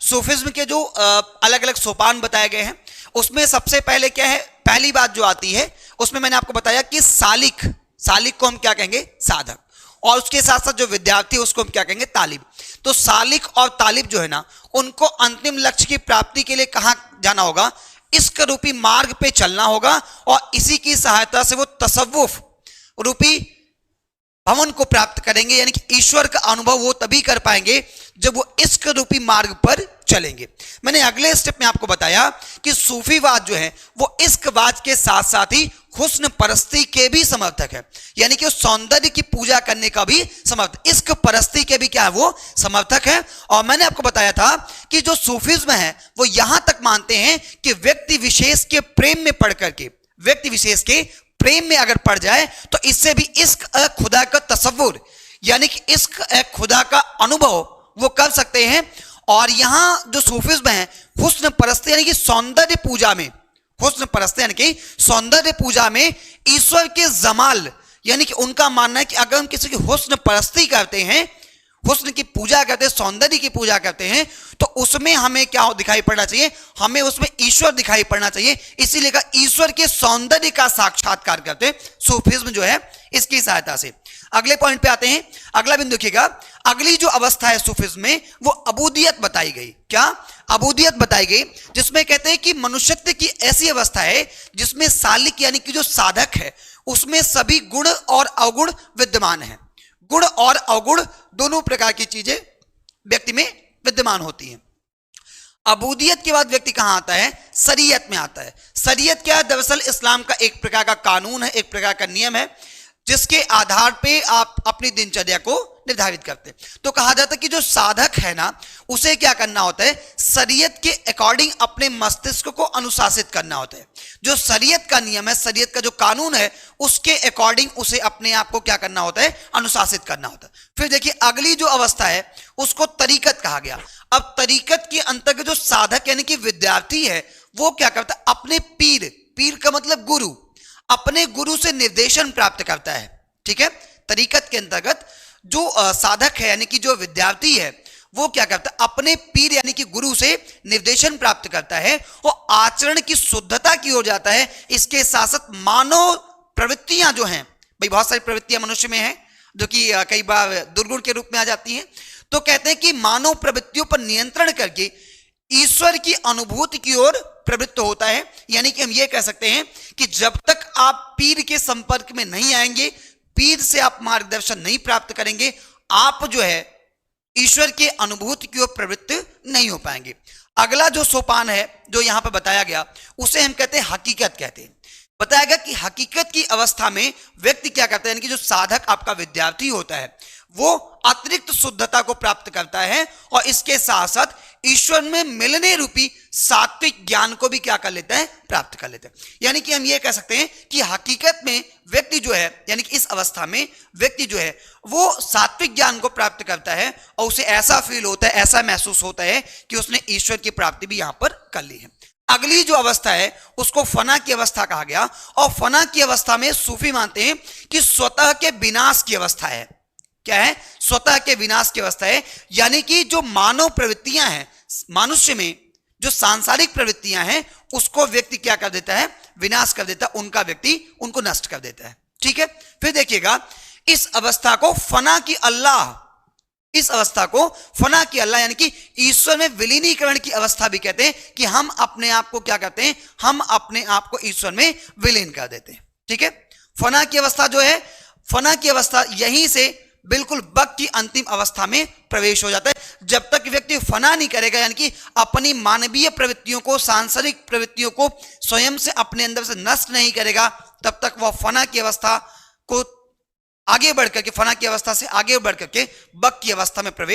Sufism के जो अलग अलग सोपान बताए गए हैं उसमें सबसे पहले क्या है, पहली बात जो आती है उसमें मैंने आपको बताया कि सालिक, सालिक को हम क्या कहेंगे, साधक, और उसके साथ साथ जो विद्यार्थी उसको हम क्या कहेंगे, तालिब। तो सालिक और तालिब जो है ना, उनको अंतिम लक्ष्य की प्राप्ति के लिए कहां जाना होगा, इश्क रूपी मार्ग पे चलना होगा, और इसी की सहायता से वो तसव्वुफ रूपी भवन को प्राप्त करेंगे, यानी कि ईश्वर का अनुभव वो तभी कर पाएंगे जब वो इश्क रूपी मार्ग पर चलेंगे। मैंने अगले स्टेप में आपको बताया कि सूफीवाद जो है वो इश्कवाद के साथ साथ ही हुस्न परस्ती के भी समर्थक है, यानी कि सौंदर्य की पूजा करने का भी समर्थक, इश्क परस्ती के भी क्या है, वो समर्थक है। और मैंने आपको बताया था कि जो सूफिज्म है वो यहां तक मानते हैं कि व्यक्ति विशेष के प्रेम में पढ़ करके, व्यक्ति विशेष के प्रेम में अगर पड़ जाए तो इससे भी इश्क खुदा का तसव्वुर, यानी कि इश्क खुदा का अनुभव वो कर सकते हैं। और यहां जो सूफिज्म है हुस्न परस्ती यानी कि सौंदर्य पूजा में, हुस्न परस्ती यानी कि सौंदर्य पूजा में ईश्वर के जमाल, यानी कि उनका मानना है कि अगर हम किसी की हुस्न परस्ती करते हैं, हुस्न की पूजा करते हैं, सौंदर्य की पूजा करते हैं, तो उसमें हमें क्या दिखाई पड़ना चाहिए, हमें उसमें ईश्वर दिखाई पड़ना चाहिए। इसीलिए का ईश्वर के सौंदर्य का साक्षात्कार करते सूफिज्म जो है इसकी सहायता से। अगले पॉइंट पे आते हैं, अगला बिंदु देखिएगा, अगली जो अवस्था है सूफिज्म में वो अबूदियत बताई गई। क्या अबूदियत बताई गई, जिसमें कहते हैं कि मनुष्यत्व की ऐसी अवस्था है जिसमें सालिक यानी कि जो साधक है उसमें सभी गुण और अवगुण विद्यमान है। गुण और अवगुण दोनों प्रकार की चीजें व्यक्ति में विद्यमान होती हैं। अबूदियत के बाद व्यक्ति कहां आता है, शरीयत में आता है। शरीयत क्या है, दरअसल इस्लाम का एक प्रकार का कानून है, एक प्रकार का नियम है जिसके आधार पे आप अपनी दिनचर्या को निर्धारित करते हैं। तो कहा जाता है कि जो साधक है ना उसे क्या करना होता है, शरीयत के अकॉर्डिंग अपने मस्तिष्क को अनुशासित करना होता है। जो शरीयत का नियम है, शरीयत का जो कानून है उसके अकॉर्डिंग उसे अपने आप को क्या करना होता है, अनुशासित करना होता है। फिर देखिए अगली जो अवस्था है उसको तरीकत कहा गया। अब तरीकत के अंतर्गत जो साधक यानी कि विद्यार्थी है वो क्या करता है, अपने पीर, पीर का मतलब गुरु, अपने गुरु से निर्देशन प्राप्त करता है। ठीक है, तरीकत के अंतर्गत जो साधक है यानी कि जो विद्यार्थी है वो क्या करता है, अपने पीर यानी कि गुरु से निर्देशन प्राप्त करता है और आचरण की शुद्धता की ओर जाता है। इसके साथ साथ मानव प्रवृत्तियां जो हैं, भाई बहुत सारी प्रवृत्तियां मनुष्य में हैं जो कि कई बार दुर्गुण के रूप में आ जाती हैं, तो कहते हैं कि मानव प्रवृत्तियों पर नियंत्रण करके ईश्वर की अनुभूति की ओर प्रवृत्त होता है। यानी कि हम ये कह सकते हैं कि जब तक आप पीर के संपर्क में नहीं आएंगे, पीर से आप मार्गदर्शन नहीं प्राप्त करेंगे, आप जो है ईश्वर के अनुभूति की ओर प्रवृत्त नहीं हो पाएंगे। अगला जो सोपान है जो यहां पर बताया गया उसे हम कहते हैं हकीकत कहते हैं। बताया गया कि हकीकत की अवस्था में व्यक्ति क्या करता है, यानी कि जो साधक आपका विद्यार्थी होता है वो अतिरिक्त शुद्धता को प्राप्त करता है और इसके साथ साथ ईश्वर में मिलने रूपी सात्विक ज्ञान को भी क्या कर लेता है, प्राप्त कर लेता है। यानी कि हम ये कह सकते हैं कि हकीकत में व्यक्ति जो है, यानी कि इस अवस्था में व्यक्ति जो है वो सात्विक ज्ञान को प्राप्त करता है और उसे ऐसा फील होता है, ऐसा महसूस होता है कि उसने ईश्वर की प्राप्ति भी यहां पर कर ली है। अगली जो अवस्था है उसको फना की अवस्था कहा गया और फना की अवस्था में सूफी मानते हैं कि स्वतः के विनाश की अवस्था है। क्या है, स्वतः के विनाश की अवस्था है, यानी कि जो मानव प्रवृत्तियां हैं, मनुष्य में जो सांसारिक प्रवृत्तियां हैं उसको व्यक्ति क्या कर देता है, विनाश कर देता है, उनका व्यक्ति उनको नष्ट कर देता है। ठीक है, फिर देखिएगा इस अवस्था को फना की अल्लाह, इस अवस्था को फना की अल्लाह यानी कि ईश्वर में विलीनीकरण की अवस्था भी कहते हैं कि हम अपने आप को क्या करते हैं, हम अपने आप को ईश्वर में विलीन कर देते हैं। ठीक है, फना की अवस्था जो है, फना की अवस्था यहीं से बिल्कुल बक की अंतिम अवस्था में प्रवेश हो जाता है। जब तक व्यक्ति फना नहीं करेगा, यानी कि अपनी मानवीय प्रवृत्तियों को, सांसारिक प्रवृत्तियों को स्वयं से अपने अंदर से नष्ट नहीं करेगा, तब तक वह फना की अवस्था को आगे बढ़ करके, फना की अवस्था से आगे बढ़ करके बक की अवस्था में प्रवेश